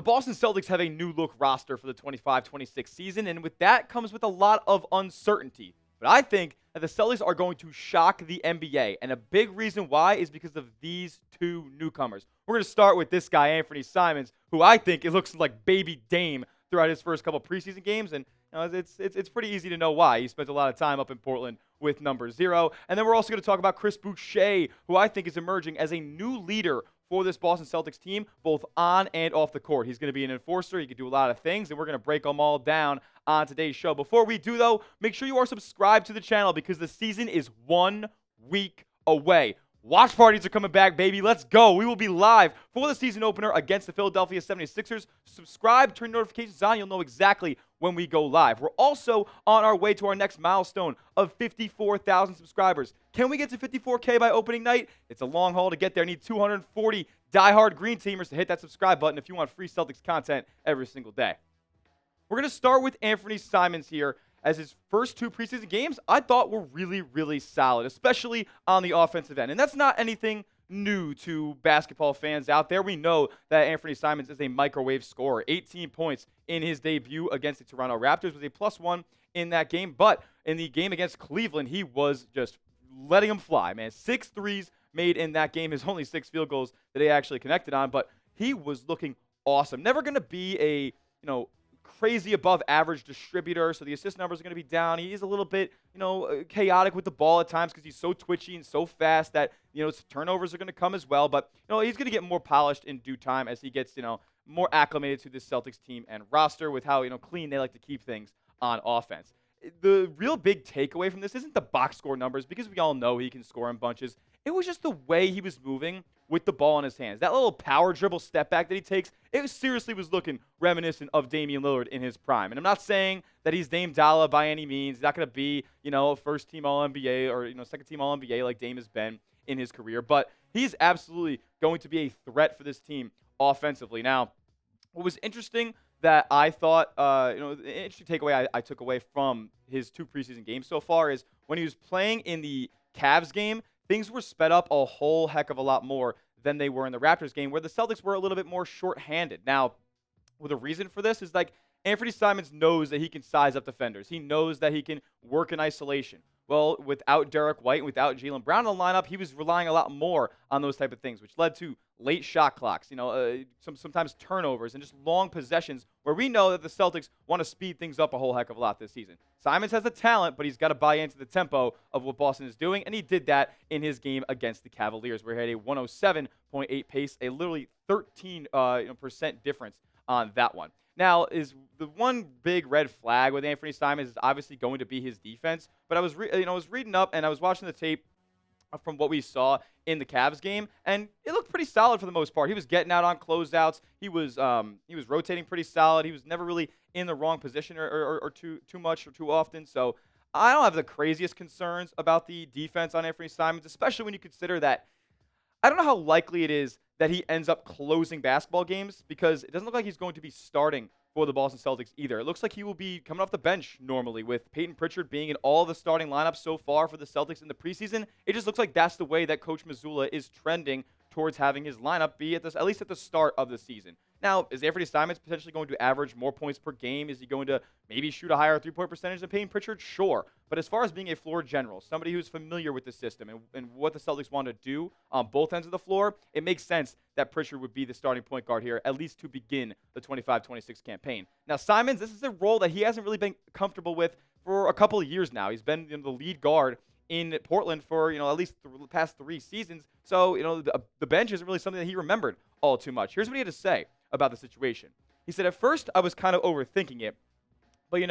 The Boston Celtics have a new look roster for the 25-26 season, and with that comes with a lot of uncertainty. But I think that the Celtics are going to shock the NBA, and a big reason why is because of these two newcomers. We're going to start with this guy, Anfernee Simons, who I think it looks like baby Dame throughout his first couple preseason games, and it's pretty easy to know why. He spent a lot of time up in Portland with number 0. And then we're also going to talk about Chris Boucher, who I think is emerging as a new leader for this Boston Celtics team, both on and off the court. He's going to be an enforcer. He can do a lot of things, and we're going to break them all down on today's show. Before we do, though, make sure you are subscribed to the channel because the season is 1 week away. Watch parties are coming back, baby. Let's go. We will be live for the season opener against the Philadelphia 76ers. Subscribe, turn notifications on. You'll know exactly when we go live. We're also on our way to our next milestone of 54,000 subscribers. Can we get to 54K by opening night? It's a long haul to get there. I need 240 diehard green teamers to hit that subscribe button if you want free Celtics content every single day. We're going to start with Anfernee Simons here, as his first 2 preseason games I thought were really, really solid, especially on the offensive end. And that's not anything new to basketball fans out there. We know that Anfernee Simons is a microwave scorer. 18 points in his debut against the Toronto Raptors, was a +1 in that game. But in the game against Cleveland, he was just letting them fly, man. 6 threes made in that game. His only 6 field goals that he actually connected on, but he was looking awesome. Never going to be a, crazy above average distributor, so the assist numbers are going to be down. He is a little bit, chaotic with the ball at times because he's so twitchy and so fast that, turnovers are going to come as well. But, he's going to get more polished in due time as he gets, more acclimated to this Celtics team and roster with how, clean they like to keep things on offense. The real big takeaway from this isn't the box score numbers because we all know he can score in bunches. It was just the way he was moving with the ball in his hands. That little power dribble step back that he takes, it seriously was looking reminiscent of Damian Lillard in his prime. And I'm not saying that he's Dame Dollar by any means. He's not going to be, a first-team All-NBA or, second-team All-NBA like Dame has been in his career. But he's absolutely going to be a threat for this team offensively. Now, what was interesting that I thought, the interesting takeaway I took away from his 2 preseason games so far is when he was playing in the Cavs game, things were sped up a whole heck of a lot more than they were in the Raptors game, where the Celtics were a little bit more shorthanded. Now, the reason for this is Anfernee Simons knows that he can size up defenders. He knows that he can work in isolation. Well, without Derek White and without Jaylen Brown in the lineup, he was relying a lot more on those type of things, which led to late shot clocks, sometimes turnovers and just long possessions where we know that the Celtics want to speed things up a whole heck of a lot this season. Simons has the talent, but he's got to buy into the tempo of what Boston is doing, and he did that in his game against the Cavaliers, where he had a 107.8 pace, a literally 13% difference on that one. Now, is the one big red flag with Anfernee Simons is obviously going to be his defense. But I was reading up and I was watching the tape from what we saw in the Cavs game, and it looked pretty solid for the most part. He was getting out on closeouts. He was rotating pretty solid. He was never really in the wrong position or too much or too often. So I don't have the craziest concerns about the defense on Anfernee Simons, especially when you consider that I don't know how likely it is that he ends up closing basketball games because it doesn't look like he's going to be starting for the Boston Celtics either. It looks like he will be coming off the bench normally, with Peyton Pritchard being in all the starting lineups so far for the Celtics in the preseason. It just looks like that's the way that Coach Mazzulla is trending towards having his lineup be at least at the start of the season. Now, is Anfernee Simons potentially going to average more points per game? Is he going to maybe shoot a higher three-point percentage than Peyton Pritchard? Sure. But as far as being a floor general, somebody who's familiar with the system and what the Celtics want to do on both ends of the floor, it makes sense that Pritchard would be the starting point guard here, at least to begin the 25-26 campaign. Now, Simons, this is a role that he hasn't really been comfortable with for a couple of years now. He's been the lead guard in Portland for, at least the past 3 seasons. So, the bench isn't really something that he remembered all too much. Here's what he had to say about the situation. He said, at first, I was kind of overthinking it. But,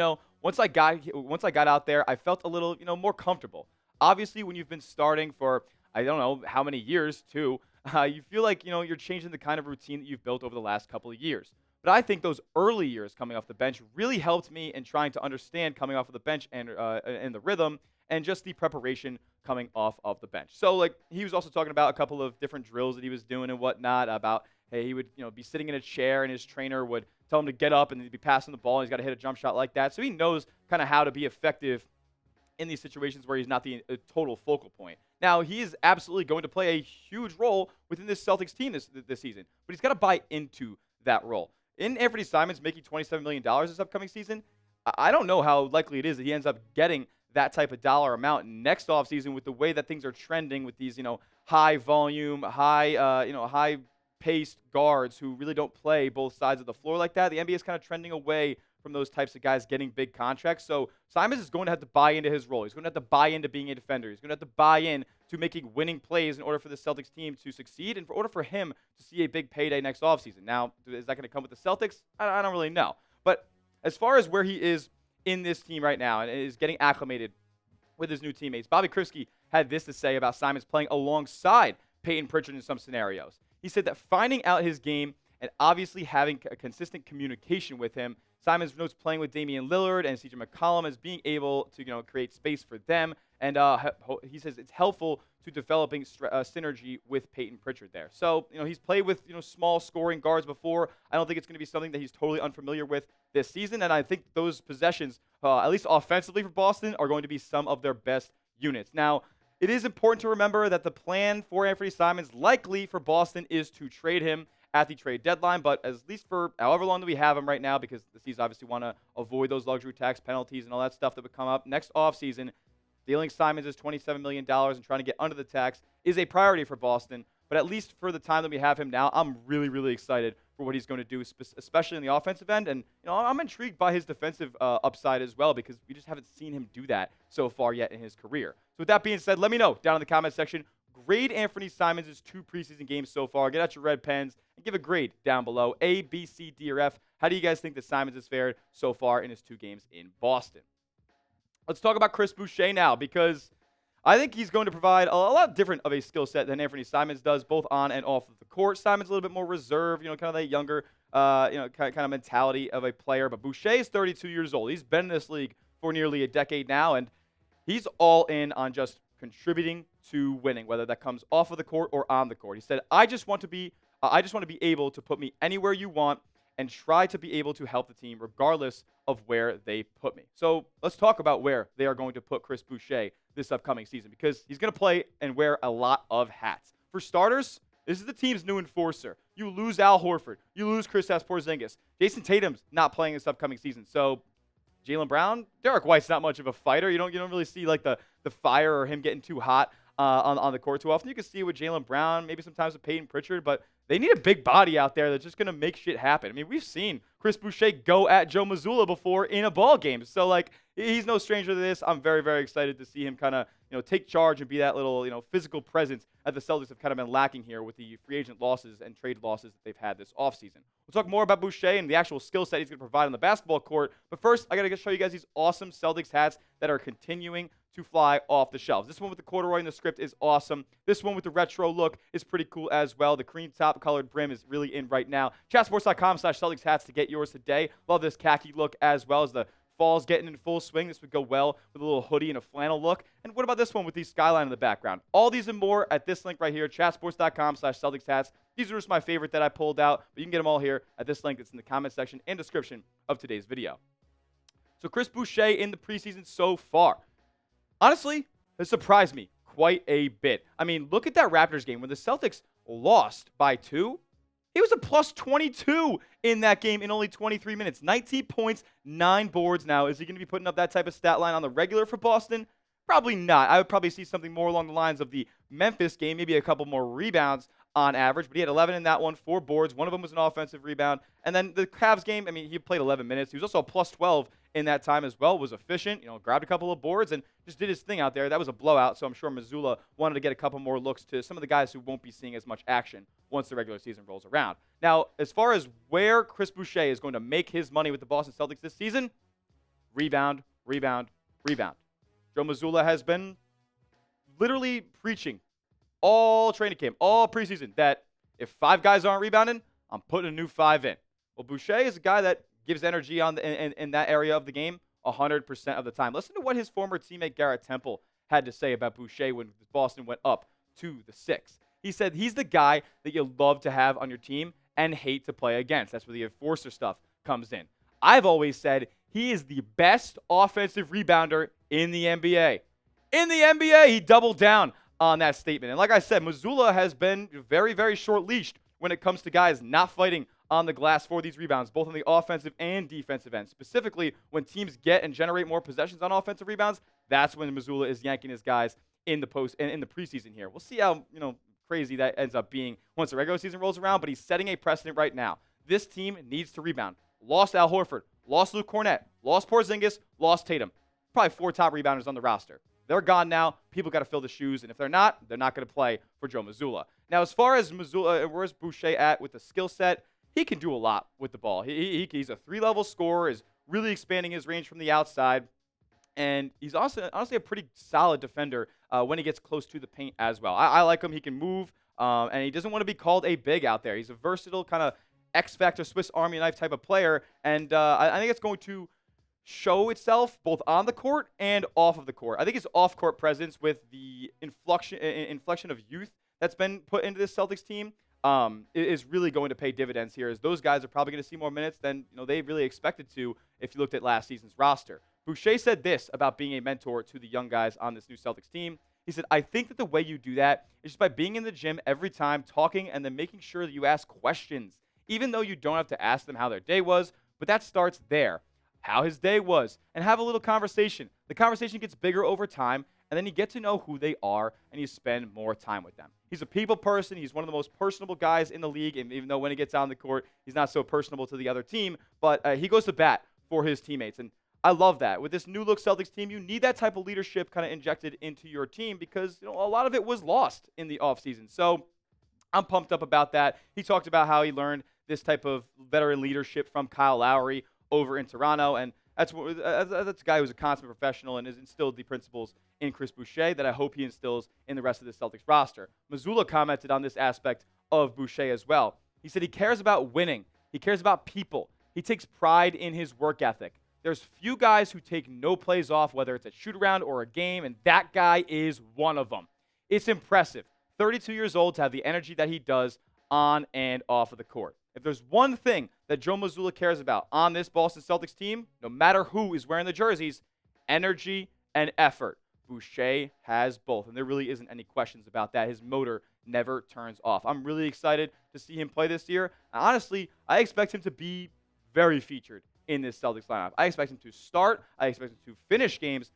once I got out there, I felt a little, more comfortable. Obviously, when you've been starting for, I don't know how many years, too, you feel like, you're changing the kind of routine that you've built over the last couple of years. But I think those early years coming off the bench really helped me in trying to understand coming off of the bench and the rhythm and just the preparation coming off of the bench. So, he was also talking about a couple of different drills that he was doing and whatnot about, hey, he would, be sitting in a chair and his trainer would tell him to get up and he'd be passing the ball and he's got to hit a jump shot like that. So he knows kind of how to be effective in these situations where he's not the total focal point. Now, he is absolutely going to play a huge role within this Celtics team this season, but he's got to buy into that role. in Anfernee Simons making $27 million this upcoming season, I don't know how likely it is that he ends up getting that type of dollar amount next offseason with the way that things are trending with these, high volume, high paced guards who really don't play both sides of the floor like that. The NBA is kind of trending away from those types of guys getting big contracts. So Simons is going to have to buy into his role. He's going to have to buy into being a defender. He's going to have to buy in to making winning plays in order for the Celtics team to succeed and in order for him to see a big payday next offseason. Now, is that going to come with the Celtics? I don't really know. But as far as where he is in this team right now and is getting acclimated with his new teammates, Bobby Krisky had this to say about Simons playing alongside Peyton Pritchard in some scenarios. He said that finding out his game and obviously having a consistent communication with him, Simons notes playing with Damian Lillard and CJ McCollum as being able to create space for them. And he says it's helpful to developing synergy with Peyton Pritchard there. So, he's played with, small scoring guards before. I don't think it's going to be something that he's totally unfamiliar with this season. And I think those possessions, at least offensively for Boston, are going to be some of their best units. Now, it is important to remember that the plan for Anfernee Simons likely for Boston is to trade him at the trade deadline, but at least for however long that we have him right now, because the C's obviously want to avoid those luxury tax penalties and all that stuff that would come up next offseason, dealing Simons is $27 million and trying to get under the tax is a priority for Boston. But at least for the time that we have him now, I'm really, really excited for what he's going to do, especially in the offensive end. And I'm intrigued by his defensive upside as well, because we just haven't seen him do that so far yet in his career. So with that being said, let me know down in the comment section. Grade Anfernee Simons' 2 preseason games so far. Get out your red pens and give a grade down below. A, B, C, D, or F. How do you guys think that Simons has fared so far in his 2 games in Boston? Let's talk about Chris Boucher now, because I think he's going to provide a lot different of a skill set than Anfernee Simons does, both on and off of the court. Simons a little bit more reserved, kind of that younger, kind of mentality of a player. But Boucher is 32 years old. He's been in this league for nearly a decade now, and he's all in on just contributing to winning, whether that comes off of the court or on the court. He said, I just want to be able to put me anywhere you want and try to be able to help the team regardless of where they put me. So let's talk about where they are going to put Chris Boucher this upcoming season, because he's going to play and wear a lot of hats. For starters, this is the team's new enforcer. You lose Al Horford. You lose Kristaps Porzingis. Jason Tatum's not playing this upcoming season. So Jaylen Brown, Derek White's not much of a fighter. You don't really see like the fire or him getting too hot on the court too often. You can see it with Jaylen Brown, maybe sometimes with Peyton Pritchard, but they need a big body out there that's just going to make shit happen. I mean, we've seen Chris Boucher go at Joe Mazzulla before in a ball game. So, like, he's no stranger to this. I'm very, very excited to see him kind of, take charge and be that little, physical presence that the Celtics have kind of been lacking here with the free agent losses and trade losses that they've had this offseason. We'll talk more about Boucher and the actual skill set he's going to provide on the basketball court. But first, I got to show you guys these awesome Celtics hats that are continuing to fly off the shelves. This one with the corduroy in the script is awesome. This one with the retro look is pretty cool as well. The cream top colored brim is really in right now. Chatsports.com/Celtics hats to get yours today. Love this khaki look as well as the fall's getting in full swing. This would go well with a little hoodie and a flannel look. And what about this one with the skyline in the background? All these and more at this link right here, chatsports.com/Celtics hats. These are just my favorite that I pulled out, but you can get them all here at this link that's in the comment section and description of today's video. So Chris Boucher in the preseason so far, honestly, has surprised me quite a bit. I mean, look at that Raptors game when the Celtics lost by 2. He was a plus 22 in that game in only 23 minutes. 19 points, 9 boards. Now, is he going to be putting up that type of stat line on the regular for Boston? Probably not. I would probably see something more along the lines of the Memphis game, maybe a couple more rebounds on average. But he had 11 in that one, 4 boards. One of them was an offensive rebound. And then the Cavs game, I mean, he played 11 minutes. He was also a plus 12 in that time as well, was efficient, grabbed a couple of boards and just did his thing out there. That was a blowout, so I'm sure Mazzulla wanted to get a couple more looks to some of the guys who won't be seeing as much action once the regular season rolls around. Now, as far as where Chris Boucher is going to make his money with the Boston Celtics this season, rebound, rebound, rebound. Joe Mazzulla has been literally preaching all training camp, all preseason, that if 5 guys aren't rebounding, I'm putting a new 5 in. Well, Boucher is a guy that gives energy in that area of the game 100% of the time. Listen to what his former teammate Garrett Temple had to say about Boucher when Boston went up to the 6. He said he's the guy that you love to have on your team and hate to play against. That's where the enforcer stuff comes in. I've always said he is the best offensive rebounder in the NBA. In the NBA, he doubled down on that statement. And like I said, Mazzulla has been very, very short-leashed when it comes to guys not fighting on the glass for these rebounds, both on the offensive and defensive end. Specifically, when teams get and generate more possessions on offensive rebounds, that's when Mazzulla is yanking his guys in the preseason here. We'll see how crazy that ends up being once the regular season rolls around, but he's setting a precedent right now. This team needs to rebound. Lost Al Horford, lost Luke Cornett, lost Porzingis, lost Tatum. Probably 4 top rebounders on the roster. They're gone now. People got to fill the shoes, and if they're not going to play for Joe Mazzulla. Now, as far as Mazzulla, where's Boucher at with the skill set? He can do a lot with the ball. He's a 3-level scorer, is really expanding his range from the outside, and he's also honestly a pretty solid defender when he gets close to the paint as well. I like him. He can move, and he doesn't want to be called a big out there. He's a versatile kind of X-Factor, Swiss Army knife type of player, and I think it's going to show itself both on the court and off of the court. I think his off-court presence with the inflection of youth that's been put into this Celtics team is really going to pay dividends here, as those guys are probably going to see more minutes than they really expected to if you looked at last season's roster. Boucher said this about being a mentor to the young guys on this new Celtics team. He said, I think that the way you do that is just by being in the gym every time, talking, and then making sure that you ask questions, even though you don't have to ask them how their day was, but that starts there. How his day was, and have a little conversation. The conversation gets bigger over time, and then you get to know who they are, and you spend more time with them. He's a people person. He's one of the most personable guys in the league, and even though when he gets on the court, he's not so personable to the other team, but he goes to bat for his teammates, and I love that. With this new-look Celtics team, you need that type of leadership kind of injected into your team because a lot of it was lost in the offseason. So I'm pumped up about that. He talked about how he learned this type of veteran leadership from Kyle Lowry over in Toronto, and that's a guy who's a consummate professional and has instilled the principles in Chris Boucher that I hope he instills in the rest of the Celtics roster. Mazzulla commented on this aspect of Boucher as well. He said he cares about winning. He cares about people. He takes pride in his work ethic. There's few guys who take no plays off, whether it's a shoot-around or a game, and that guy is one of them. It's impressive, 32 years old, to have the energy that he does on and off of the court. If there's one thing that Joe Mazzulla cares about on this Boston Celtics team, no matter who is wearing the jerseys, energy and effort. Boucher has both, and there really isn't any questions about that. His motor never turns off. I'm really excited to see him play this year. Honestly, I expect him to be very featured in this Celtics lineup. I expect him to start. I expect him to finish games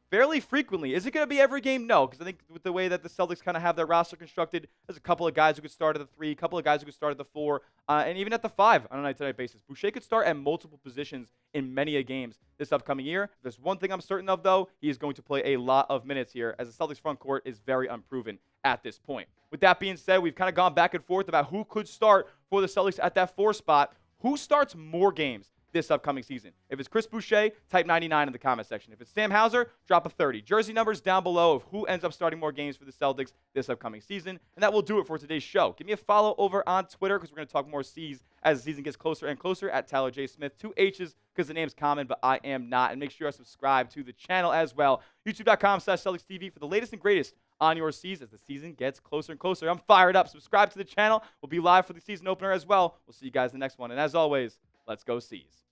fairly frequently. Is it going to be every game? No, because I think with the way that the Celtics kind of have their roster constructed, there's a couple of guys who could start at the 3, a couple of guys who could start at the 4, and even at the 5 on a night-to-night basis. Boucher could start at multiple positions in many games this upcoming year. If there's one thing I'm certain of, though, he is going to play a lot of minutes here, as the Celtics front court is very unproven at this point. With that being said, we've kind of gone back and forth about who could start for the Celtics at that 4 spot. Who starts more games this upcoming season? If it's Chris Boucher, type 99 in the comment section. If it's Sam Hauser, drop a 30. Jersey numbers down below of who ends up starting more games for the Celtics this upcoming season. And that will do it for today's show. Give me a follow over on Twitter because we're going to talk more C's as the season gets closer and closer at Tyler J. Smith. 2 H's because the name's common, but I am not. And make sure you subscribe to the channel as well. YouTube.com/Celtics TV for the latest and greatest on your C's as the season gets closer and closer. I'm fired up. Subscribe to the channel. We'll be live for the season opener as well. We'll see you guys in the next one. And as always, let's go C's.